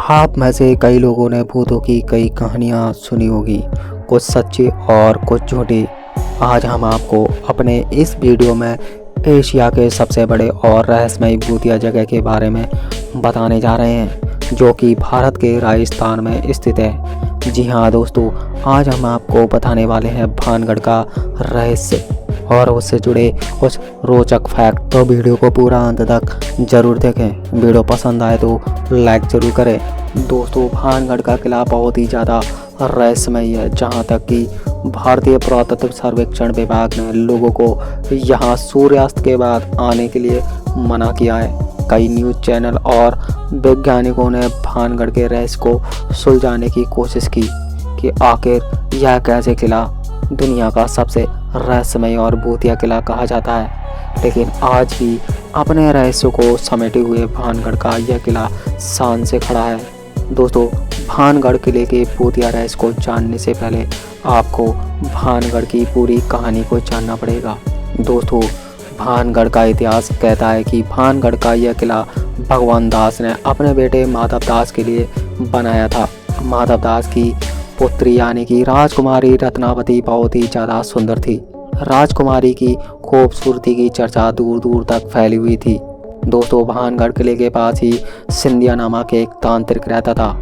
आप में से कई लोगों ने भूतों की कई कहानियाँ सुनी होगी, कुछ सच्ची और कुछ झूठी। आज हम आपको अपने इस वीडियो में एशिया के सबसे बड़े और रहस्यमयी भूतिया जगह के बारे में बताने जा रहे हैं, जो कि भारत के राजस्थान में स्थित है। जी हाँ दोस्तों, आज हम आपको बताने वाले हैं भानगढ़ का रहस्य और उससे जुड़े कुछ रोचक फैक्ट। तो वीडियो को पूरा अंत तक जरूर देखें। वीडियो पसंद आए तो लाइक जरूर करें। दोस्तों, भानगढ़ का किला बहुत ही ज़्यादा रहस्यमयी है, जहां तक कि भारतीय पुरातत्व सर्वेक्षण विभाग ने लोगों को यहां सूर्यास्त के बाद आने के लिए मना किया है। कई न्यूज़ चैनल और वैज्ञानिकों ने भानगढ़ के रहस्य को सुलझाने की कोशिश की कि आखिर यह कैसे किला दुनिया का सबसे रहस्यमय और भूतिया किला कहा जाता है। लेकिन आज भी अपने रहस्यों को समेटे हुए भानगढ़ का यह किला शान से खड़ा है। दोस्तों, भानगढ़ किले के भूतिया रहस्य को जानने से पहले आपको भानगढ़ की पूरी कहानी को जानना पड़ेगा। दोस्तों, भानगढ़ का इतिहास कहता है कि भानगढ़ का यह किला भगवान दास ने अपने बेटे माधव दास के लिए बनाया था। माधव दास की पुत्री यानी कि राजकुमारी रत्नावती बहुत ही ज़्यादा सुंदर थी। राजकुमारी की खूबसूरती की चर्चा दूर दूर तक फैली हुई थी। दोस्तों, भानगढ़ किले के पास ही सिंधिया नामक एक तांत्रिक रहता था,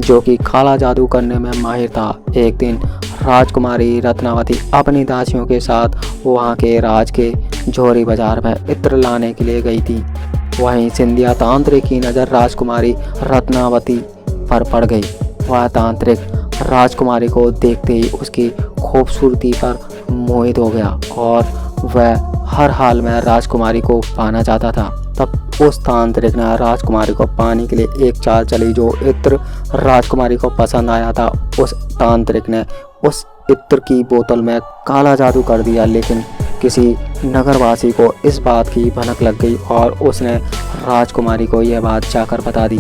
जो कि काला जादू करने में माहिर था। एक दिन राजकुमारी रत्नावती अपनी दासियों के साथ वहां के राज के जोहरी बाजार में इत्र लाने के लिए गई थी। वहीं सिंधिया तांत्रिक की नज़र राजकुमारी रत्नावती पर पड़ गई। वह तांत्रिक राजकुमारी को देखते ही उसकी खूबसूरती पर मोहित हो गया और वह हर हाल में राजकुमारी को पाना चाहता था। तब उस तांत्रिक ने राजकुमारी को पाने के लिए एक चाल चली। जो इत्र राजकुमारी को पसंद आया था, उस तांत्रिक ने उस इत्र की बोतल में काला जादू कर दिया। लेकिन किसी नगरवासी को इस बात की भनक लग गई और उसने राजकुमारी को यह बात जाकर बता दी।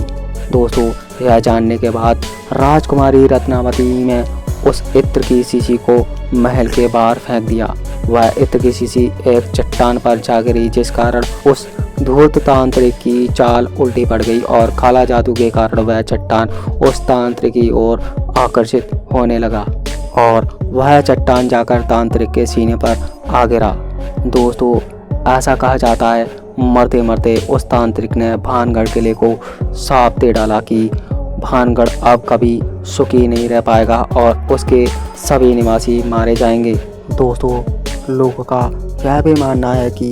दोस्तों, यह जानने के बाद राजकुमारी रत्नावती ने उस इत्र की शीशी को महल के बाहर फेंक दिया। वह इत्र की शीशी एक चट्टान पर जा गिरी, जिस कारण उस धूर्त तांत्रिक की चाल उल्टी पड़ गई और काला जादू के कारण वह चट्टान उस तांत्रिक की ओर आकर्षित होने लगा और वह चट्टान जाकर तांत्रिक के सीने पर आ गिरा। दोस्तों, ऐसा कहा जाता है मरते मरते उस तांत्रिक ने भानगढ़ किले को साफ दे डाला कि भानगढ़ अब कभी सुखी नहीं रह पाएगा और उसके सभी निवासी मारे जाएंगे। दोस्तों, लोगों का यह भी मानना है कि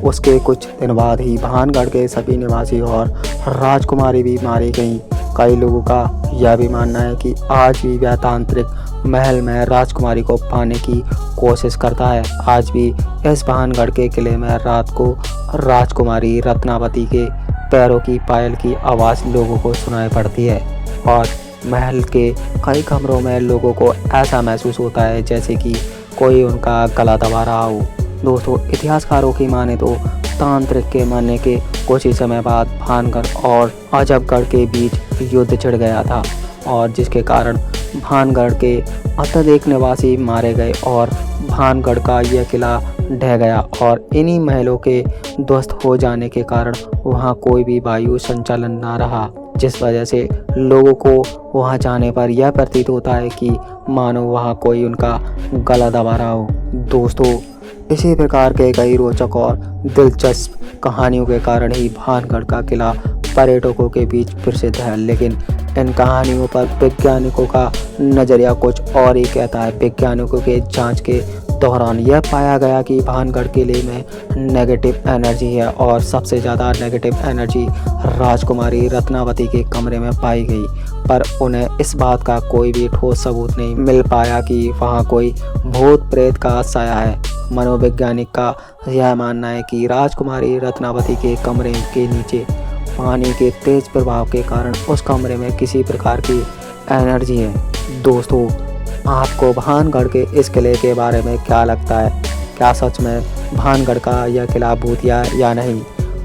उसके कुछ दिन बाद ही भानगढ़ के सभी निवासी और राजकुमारी भी मारी गईं। कई लोगों का यह भी मानना है कि आज भी वह तांत्रिक महल में राजकुमारी को पाने की कोशिश करता है। आज भी इस भानगढ़ के किले में रात को राजकुमारी रत्नावती के पैरों की पायल की आवाज़ लोगों को सुनाई पड़ती है और महल के कई कमरों में लोगों को ऐसा महसूस होता है जैसे कि कोई उनका गला दबा रहा हो। दोस्तों, इतिहासकारों की माने तो तांत्रिक के मरने के कुछ ही समय बाद भानगढ़ और अजबगढ़ के बीच युद्ध छिड़ गया था और जिसके कारण भानगढ़ के अत्यधिक निवासी मारे गए और भानगढ़ का यह किला ढह गया। और इन्हीं महलों के ध्वस्त हो जाने के कारण वहाँ कोई भी वायु संचालन ना रहा, जिस वजह से लोगों को वहाँ जाने पर यह प्रतीत होता है कि मानो वहाँ कोई उनका गला दबा रहा हो। दोस्तों, इसी प्रकार के कई रोचक और दिलचस्प कहानियों के कारण ही भानगढ़ का किला पर्यटकों के बीच प्रसिद्ध है। लेकिन इन कहानियों पर वैज्ञानिकों का नज़रिया कुछ और ही कहता है। वैज्ञानिकों के जांच के दौरान यह पाया गया कि भानगढ़ किले में नेगेटिव एनर्जी है और सबसे ज़्यादा नेगेटिव एनर्जी राजकुमारी रत्नावती के कमरे में पाई गई, पर उन्हें इस बात का कोई भी ठोस सबूत नहीं मिल पाया कि वहाँ कोई भूत प्रेत का साया है। मनोवैज्ञानिक का यह मानना है कि राजकुमारी रत्नावती के कमरे के नीचे पानी के तेज प्रभाव के कारण उस कमरे में किसी प्रकार की एनर्जी है। दोस्तों, आपको भानगढ़ के इस किले के बारे में क्या लगता है? क्या सच में भानगढ़ का यह किला भूतिया है या नहीं?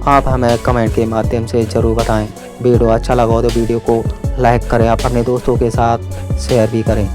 आप हमें कमेंट के माध्यम से ज़रूर बताएं। वीडियो अच्छा लगा हो तो वीडियो को लाइक करें, अपने दोस्तों के साथ शेयर भी करें।